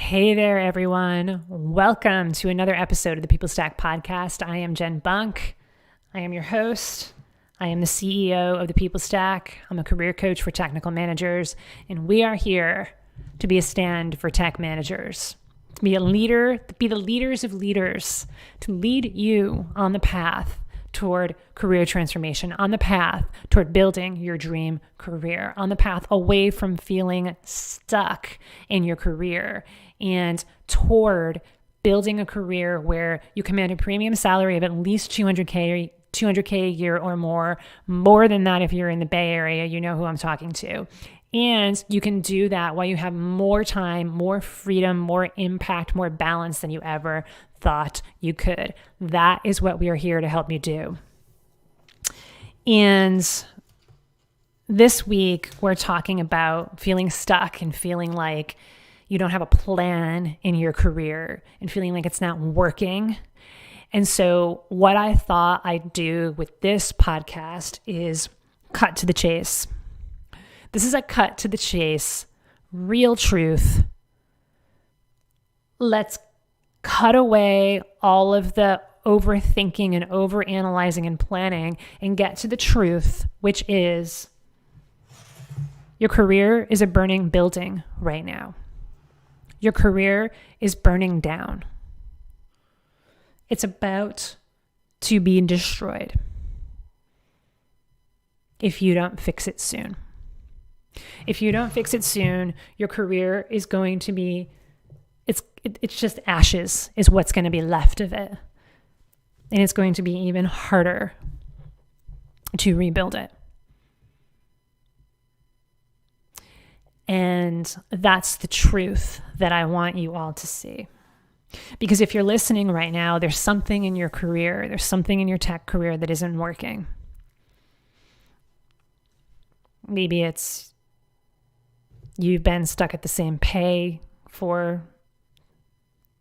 Hey there, everyone. Welcome to another episode of the People Stack podcast. I am Jen Bunk. I am your host. I am the CEO of the People Stack. I'm a career coach for technical managers, and we are here to be a stand for tech managers, to be a leader, to be the leaders of leaders, to lead you on the path toward career transformation, on the path toward building your dream career, on the path away from feeling stuck in your career and toward building a career where you command a premium salary of at least $200K a year or more than that if you're in the Bay Area, you know who I'm talking to. And you can do that while you have more time, more freedom, more impact, more balance than you ever thought you could. That is what we are here to help you do. And this week, we're talking about feeling stuck and feeling like you don't have a plan in your career and feeling like it's not working. And so what I thought I'd do with this podcast is cut to the chase. This is a cut to the chase, real truth. Let's cut away all of the overthinking and overanalyzing and planning and get to the truth, which is your career is a burning building right now. Your career is burning down. It's about to be destroyed if you don't fix it soon. If you don't fix it soon, your career is going to be, it's just ashes is what's going to be left of it. And it's going to be even harder to rebuild it. And that's the truth that I want you all to see. Because if you're listening right now, there's something in your career, there's something in your tech career that isn't working. Maybe it's you've been stuck at the same pay for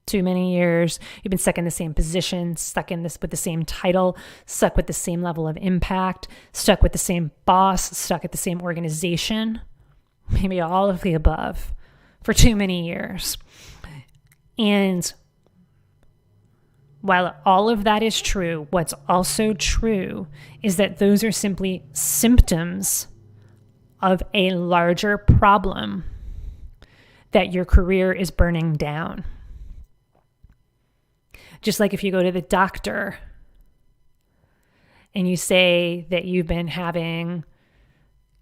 too many years. You've been stuck in the same position, stuck in this with the same title, stuck with the same level of impact, stuck with the same boss, stuck at the same organization. Maybe all of the above for too many years. And while all of that is true, what's also true is that those are simply symptoms of a larger problem that your career is burning down. Just like if you go to the doctor and you say that you've been having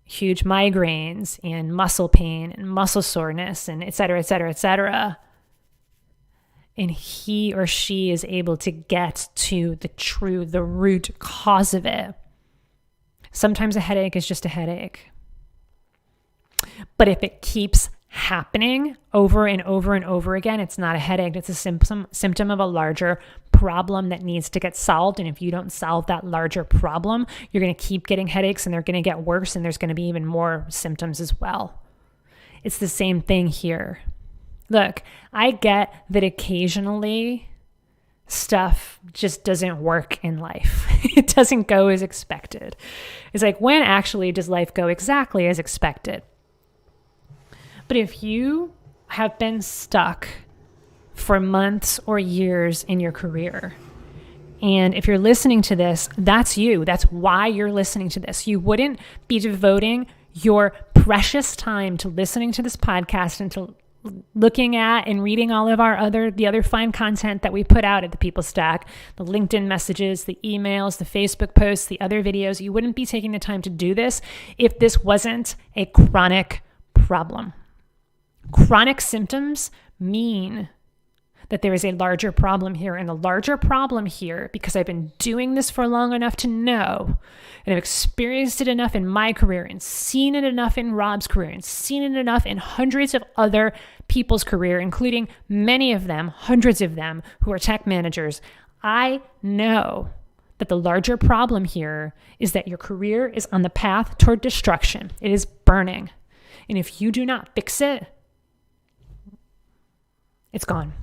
huge migraines and muscle pain and muscle soreness and et cetera, et cetera, et cetera, and he or she is able to get to the root cause of it. Sometimes a headache is just a headache. But if it keeps happening over and over and over again, it's not a headache. It's a symptom of a larger problem that needs to get solved. And if you don't solve that larger problem, you're going to keep getting headaches and they're going to get worse and there's going to be even more symptoms as well. It's the same thing here. Look, I get that occasionally stuff just doesn't work in life. It doesn't go as expected. It's like, when actually does life go exactly as expected? But if you have been stuck for months or years in your career, and if you're listening to this, that's you. That's why you're listening to this. You wouldn't be devoting your precious time to listening to this podcast and to looking at and reading all of the other fine content that we put out at the People Stack, the LinkedIn messages, the emails, the Facebook posts, the other videos. You wouldn't be taking the time to do this if this wasn't a chronic problem. Chronic symptoms mean that there is a larger problem here. And the larger problem here, because I've been doing this for long enough to know, and I've experienced it enough in my career and seen it enough in Rob's career and seen it enough in hundreds of other people's career, including many of them, hundreds of them who are tech managers, I know that the larger problem here is that your career is on the path toward destruction. It is burning. And if you do not fix it, it's gone.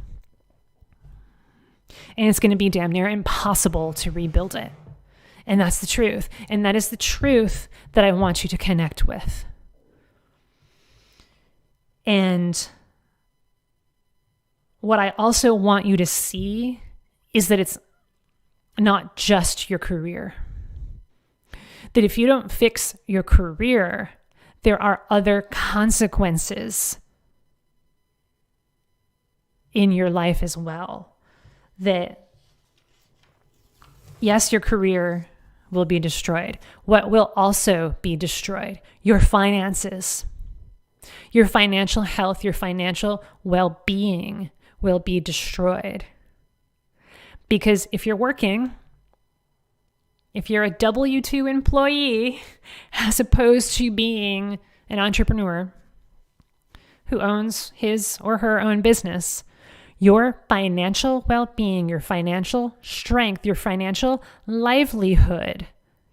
And it's going to be damn near impossible to rebuild it. And that's the truth. And that is the truth that I want you to connect with. And what I also want you to see is that it's not just your career. That if you don't fix your career, there are other consequences in your life as well. That, yes, your career will be destroyed. What will also be destroyed? Your finances, your financial health, your financial well-being will be destroyed. Because if you're working, if you're a W-2 employee, as opposed to being an entrepreneur who owns his or her own business, your financial well-being, your financial strength, your financial livelihood,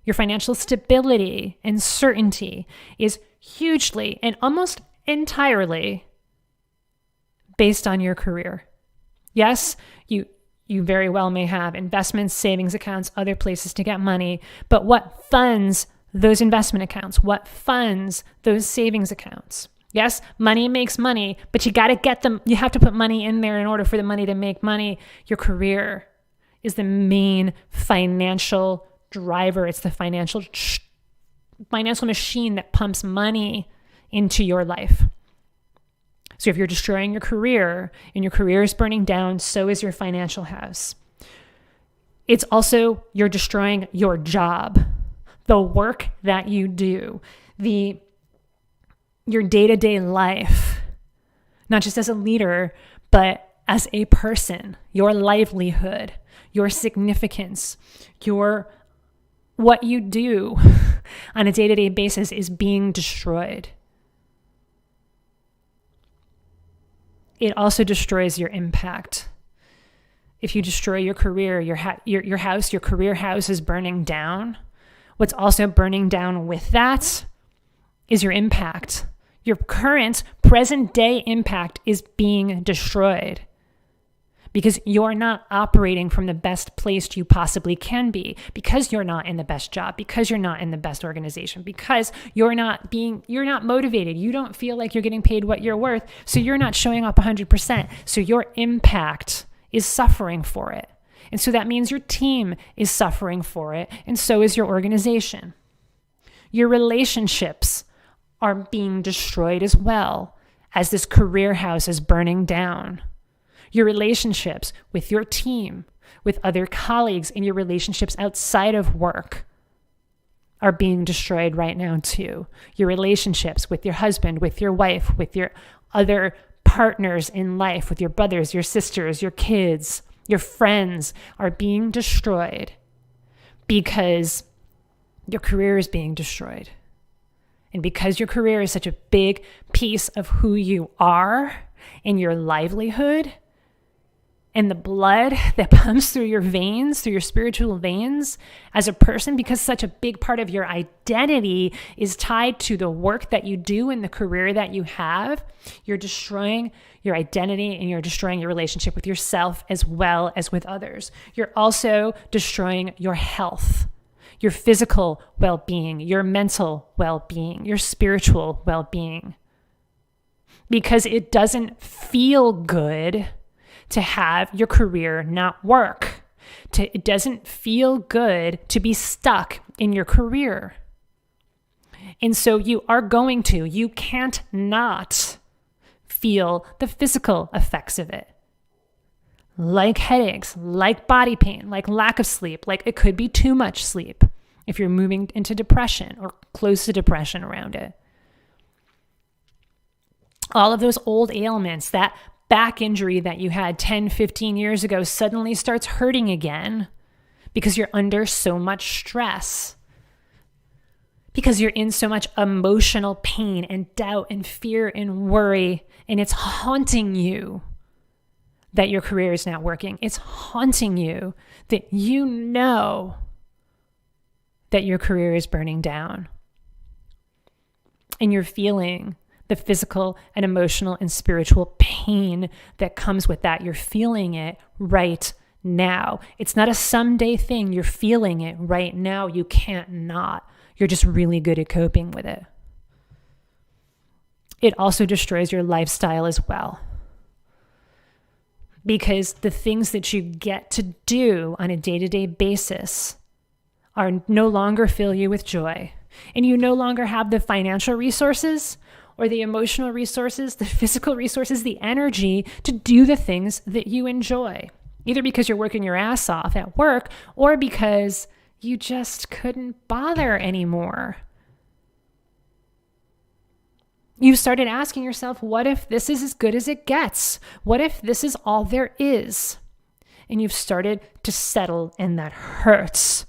your financial stability and certainty is hugely and almost entirely based on your career. Yes, you very well may have investments, savings accounts, other places to get money, but what funds those investment accounts? What funds those savings accounts? Yes, money makes money, but you got to get them. You have to put money in there in order for the money to make money. Your career is the main financial driver. It's the financial machine that pumps money into your life. So if you're destroying your career and your career is burning down, so is your financial house. It's also, you're destroying your job, the work that you do, your day-to-day life, not just as a leader, but as a person, your livelihood, your significance, what you do on a day-to-day basis is being destroyed. It also destroys your impact. If you destroy your career, your house, your career house is burning down. What's also burning down with that is your impact. Your current, present day impact is being destroyed because you're not operating from the best place you possibly can be, because you're not in the best job, because you're not in the best organization, because you're not motivated. You don't feel like you're getting paid what you're worth, so you're not showing up 100%. So your impact is suffering for it. And so that means your team is suffering for it, and so is your organization. Your relationships are being destroyed as well as this career house is burning down. Your relationships with your team, with other colleagues, and your relationships outside of work are being destroyed right now too. Your relationships with your husband, with your wife, with your other partners in life, with your brothers, your sisters, your kids, your friends are being destroyed because your career is being destroyed. And because your career is such a big piece of who you are and your livelihood and the blood that pumps through your veins, through your spiritual veins as a person, because such a big part of your identity is tied to the work that you do and the career that you have, you're destroying your identity and you're destroying your relationship with yourself as well as with others. You're also destroying your health, your physical well-being, your mental well-being, your spiritual well-being. Because it doesn't feel good to have your career not work. It doesn't feel good to be stuck in your career. And so you can't not feel the physical effects of it. Like headaches, like body pain, like lack of sleep, like it could be too much sleep if you're moving into depression or close to depression around it. All of those old ailments, that back injury that you had 10, 15 years ago suddenly starts hurting again because you're under so much stress, because you're in so much emotional pain and doubt and fear and worry, and it's haunting you that your career is not working. It's haunting you that you know that your career is burning down, and you're feeling the physical and emotional and spiritual pain that comes with that. You're feeling it right now. It's not a someday thing. You're feeling it right now. You can't not. You're just really good at coping with it. It also destroys your lifestyle as well. because the things that you get to do on a day-to-day basis are no longer fill you with joy. And you no longer have the financial resources or the emotional resources, the physical resources, the energy to do the things that you enjoy, either because you're working your ass off at work or because you just couldn't bother anymore. You started asking yourself, what if this is as good as it gets? What if this is all there is? And you've started to settle, and that hurts.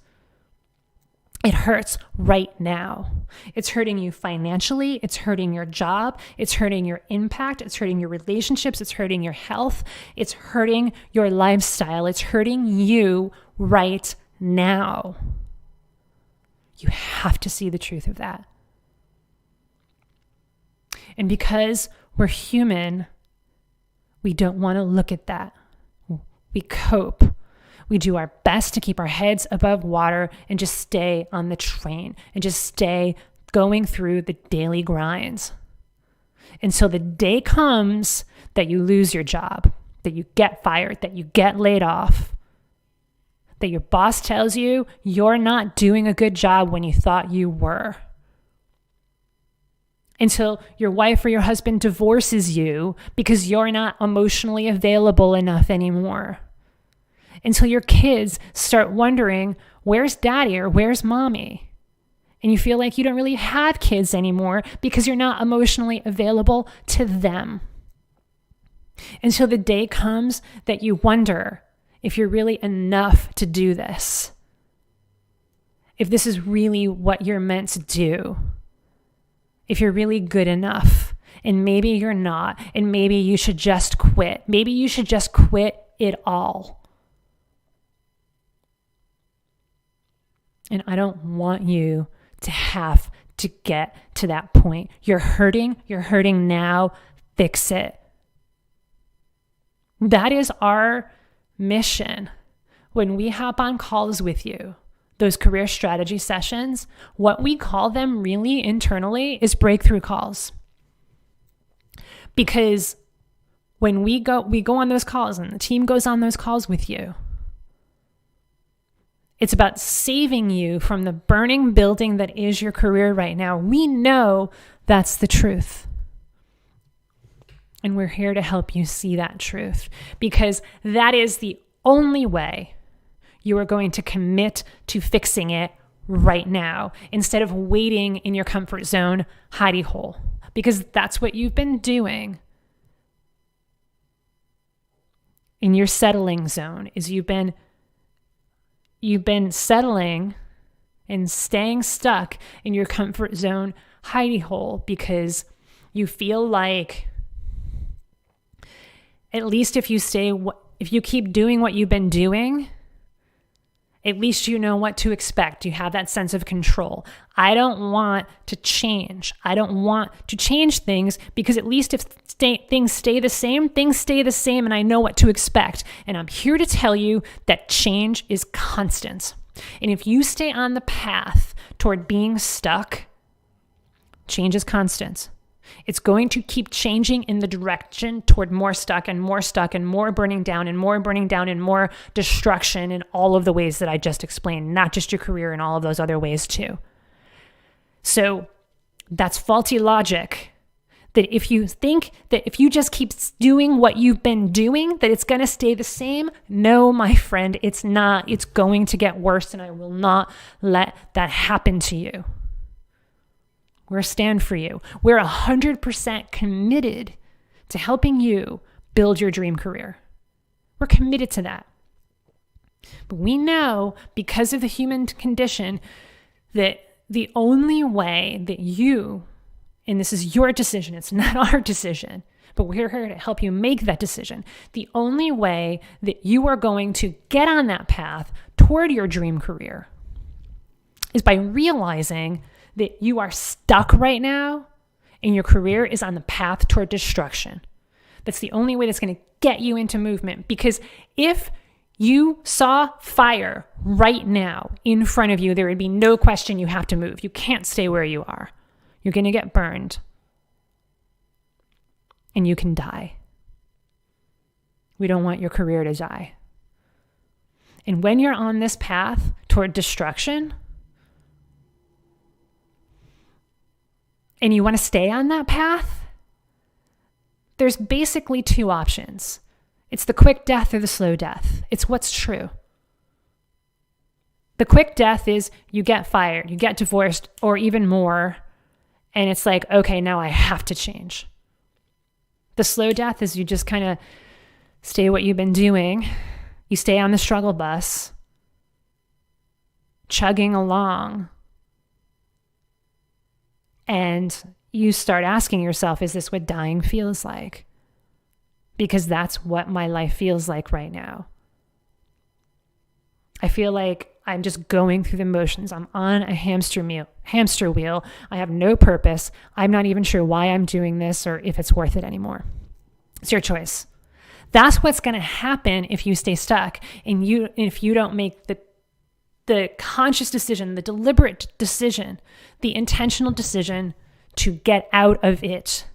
It hurts right now. It's hurting you financially. It's hurting your job. It's hurting your impact. It's hurting your relationships. It's hurting your health. It's hurting your lifestyle. It's hurting you right now. You have to see the truth of that. And because we're human, we don't want to look at that. We cope. We do our best to keep our heads above water and just stay on the train and just stay going through the daily grinds. Until the day comes that you lose your job, that you get fired, that you get laid off, that your boss tells you you're not doing a good job when you thought you were. Until your wife or your husband divorces you because you're not emotionally available enough anymore. Until your kids start wondering, where's daddy or where's mommy? And you feel like you don't really have kids anymore because you're not emotionally available to them. Until the day comes that you wonder if you're really enough to do this. If this is really what you're meant to do. If you're really good enough, and maybe you're not, and maybe you should just quit. Maybe you should just quit it all. And I don't want you to have to get to that point. You're hurting now, fix it. That is our mission when we hop on calls with you. Those career strategy sessions, what we call them really internally is breakthrough calls. Because when we go on those calls and the team goes on those calls with you, it's about saving you from the burning building that is your career right now. We know that's the truth. And we're here to help you see that truth, because that is the only way you are going to commit to fixing it right now instead of waiting in your comfort zone, hidey-hole, because that's what you've been doing in your settling zone. Is you've been settling and staying stuck in your comfort zone, hidey-hole, because you feel like at least if you keep doing what you've been doing, at least you know what to expect. You have that sense of control. I don't want to change. I don't want to change things because at least if things stay the same, and I know what to expect. And I'm here to tell you that change is constant. And if you stay on the path toward being stuck, change is constant. It's going to keep changing in the direction toward more stuck and more burning down and more burning down and more destruction in all of the ways that I just explained, not just your career and all of those other ways too. So that's faulty logic. That if you think that if you just keep doing what you've been doing, that it's going to stay the same. No, my friend, it's not. It's going to get worse, and I will not let that happen to you. We're stand for you. We're 100% committed to helping you build your dream career. We're committed to that. But we know, because of the human condition, that the only way that you, and this is your decision, it's not our decision, but we're here to help you make that decision. The only way that you are going to get on that path toward your dream career is by realizing that you are stuck right now and your career is on the path toward destruction. That's the only way that's going to get you into movement. Because if you saw fire right now in front of you, there would be no question you have to move. You can't stay where you are. You're going to get burned. And you can die. We don't want your career to die. And when you're on this path toward destruction, and you want to stay on that path, there's basically two options. It's the quick death or the slow death. It's what's true. The quick death is you get fired, you get divorced, or even more, and it's like, okay, now I have to change. The slow death is you just kind of stay what you've been doing. You stay on the struggle bus, chugging along, and you start asking yourself, is this what dying feels like? Because that's what my life feels like right now. I feel like I'm just going through the motions. I'm on a hamster wheel. I have no purpose. I'm not even sure why I'm doing this or if it's worth it anymore. It's your choice. That's what's going to happen if you stay stuck and if you don't make the conscious decision, the deliberate decision, the intentional decision to get out of it.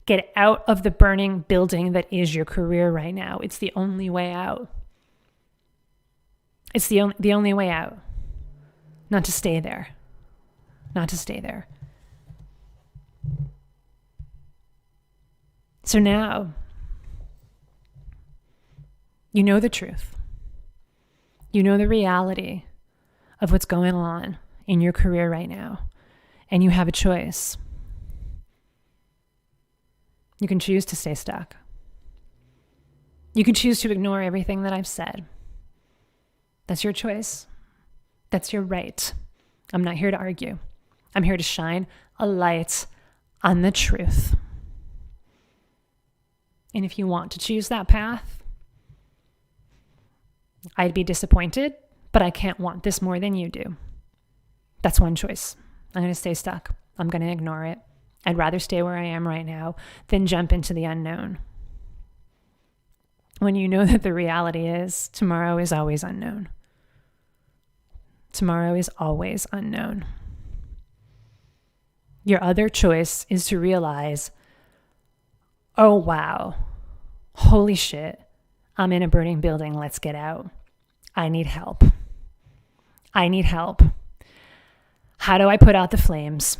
Get out of the burning building that is your career right now. It's the only way out. It's the only way out. Not to stay there. Not to stay there. So now, you know the truth. You know the reality of what's going on in your career right now. And you have a choice. You can choose to stay stuck. You can choose to ignore everything that I've said. That's your choice. That's your right. I'm not here to argue. I'm here to shine a light on the truth. And if you want to choose that path, I'd be disappointed, but I can't want this more than you do. That's one choice. I'm going to stay stuck. I'm going to ignore it. I'd rather stay where I am right now than jump into the unknown. When you know that the reality is tomorrow is always unknown. Tomorrow is always unknown. Your other choice is to realize, oh wow, holy shit, I'm in a burning building, let's get out. I need help. I need help. How do I put out the flames?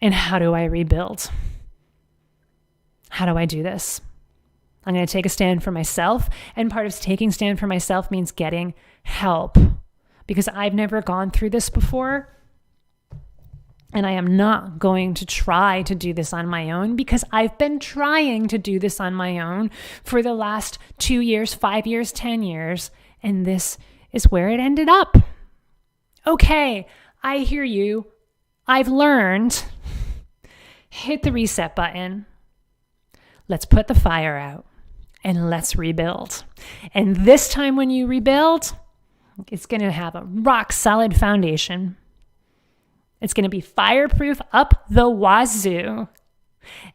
And how do I rebuild? How do I do this? I'm going to take a stand for myself. And part of taking stand for myself means getting help. Because I've never gone through this before. And I am not going to try to do this on my own because I've been trying to do this on my own for the last 2 years, 5 years, 10 years. And this is where it ended up. Okay, I hear you. I've learned. Hit the reset button. Let's put the fire out and let's rebuild. And this time when you rebuild, it's going to have a rock solid foundation. It's going to be fireproof up the wazoo.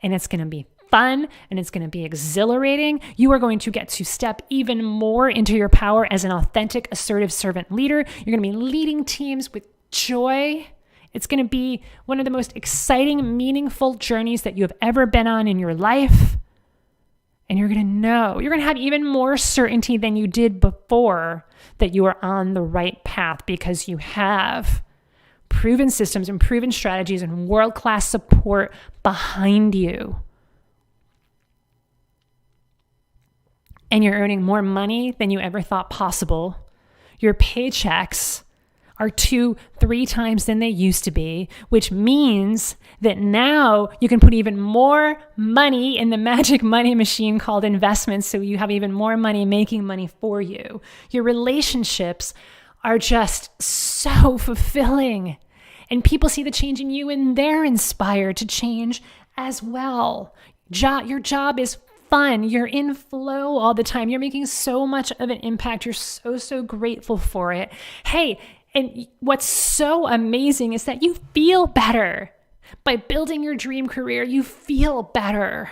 And it's going to be fun and it's going to be exhilarating. You are going to get to step even more into your power as an authentic, assertive servant leader. You're going to be leading teams with joy. It's going to be one of the most exciting, meaningful journeys that you have ever been on in your life. And you're going to know, you're going to have even more certainty than you did before that you are on the right path because you have proven systems and proven strategies and world-class support behind you. And you're earning more money than you ever thought possible. Your paychecks are 2-3 times than they used to be, which means that now you can put even more money in the magic money machine called investments, so you have even more money making money for you. Your relationships are just so fulfilling, and people see the change in you and they're inspired to change as well. Your job is fun. You're in flow all the time. You're making so much of an impact. You're so grateful for it. Hey, and what's so amazing is that you feel better. By building your dream career, you feel better.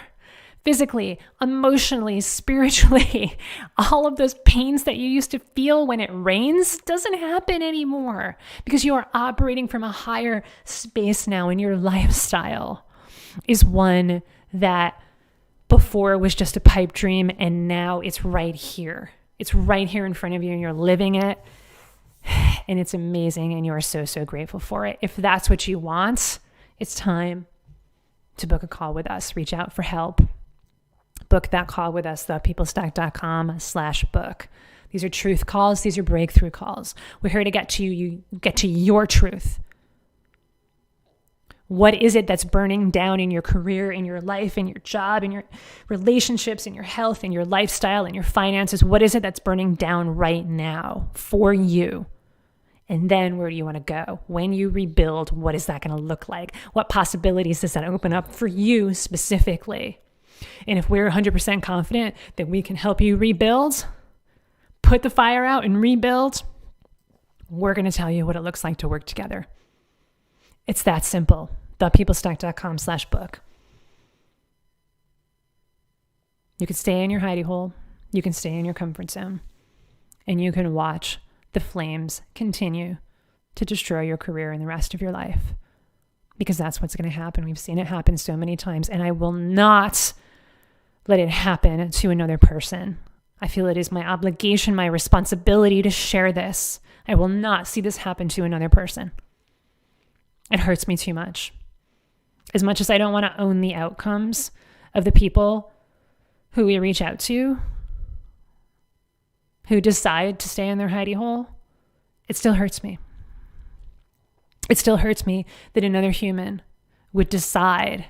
Physically, emotionally, spiritually. All of those pains that you used to feel when it rains doesn't happen anymore because you are operating from a higher space now, and your lifestyle is one that before it was just a pipe dream, and now it's right here. It's right here in front of you, and you're living it. And it's amazing, and you are so, so grateful for it. If that's what you want, it's time to book a call with us. Reach out for help. Book that call with us, thepeoplestack.com/book. These are truth calls. These are breakthrough calls. We're here to get to you, get to your truth. What is it that's burning down in your career, in your life, in your job, in your relationships, in your health, in your lifestyle, in your finances? What is it that's burning down right now for you? And then where do you want to go? When you rebuild, what is that going to look like? What possibilities does that open up for you specifically? And if we're 100% confident that we can help you rebuild, put the fire out and rebuild, we're going to tell you what it looks like to work together. It's that simple. thepeoplestack.com/book. You can stay in your hidey hole. You can stay in your comfort zone. And you can watch the flames continue to destroy your career and the rest of your life. Because that's what's going to happen. We've seen it happen so many times. And I will not let it happen to another person. I feel it is my obligation, my responsibility to share this. I will not see this happen to another person. It hurts me too much. As much as I don't want to own the outcomes of the people who we reach out to, who decide to stay in their hidey hole, it still hurts me. It still hurts me that another human would decide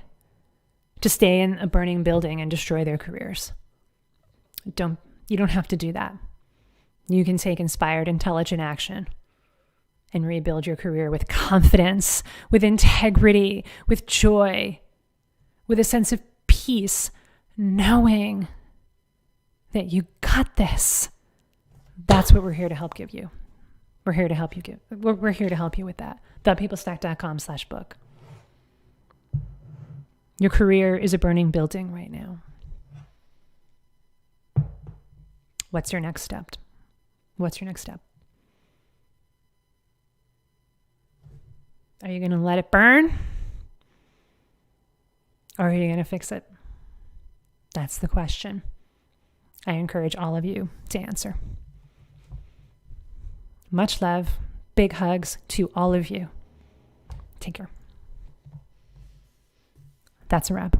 to stay in a burning building and destroy their careers. You don't have to do that. You can take inspired, intelligent action and rebuild your career with confidence, with integrity, with joy, with a sense of peace, knowing that you got this. That's what we're here to help give you. We're here to help you we're here to help you with that. thepeoplestack.com/book. Your career is a burning building right now. What's your next step? What's your next step? Are you going to let it burn? Or are you going to fix it? That's the question I encourage all of you to answer. Much love. Big hugs to all of you. Take care. That's a wrap.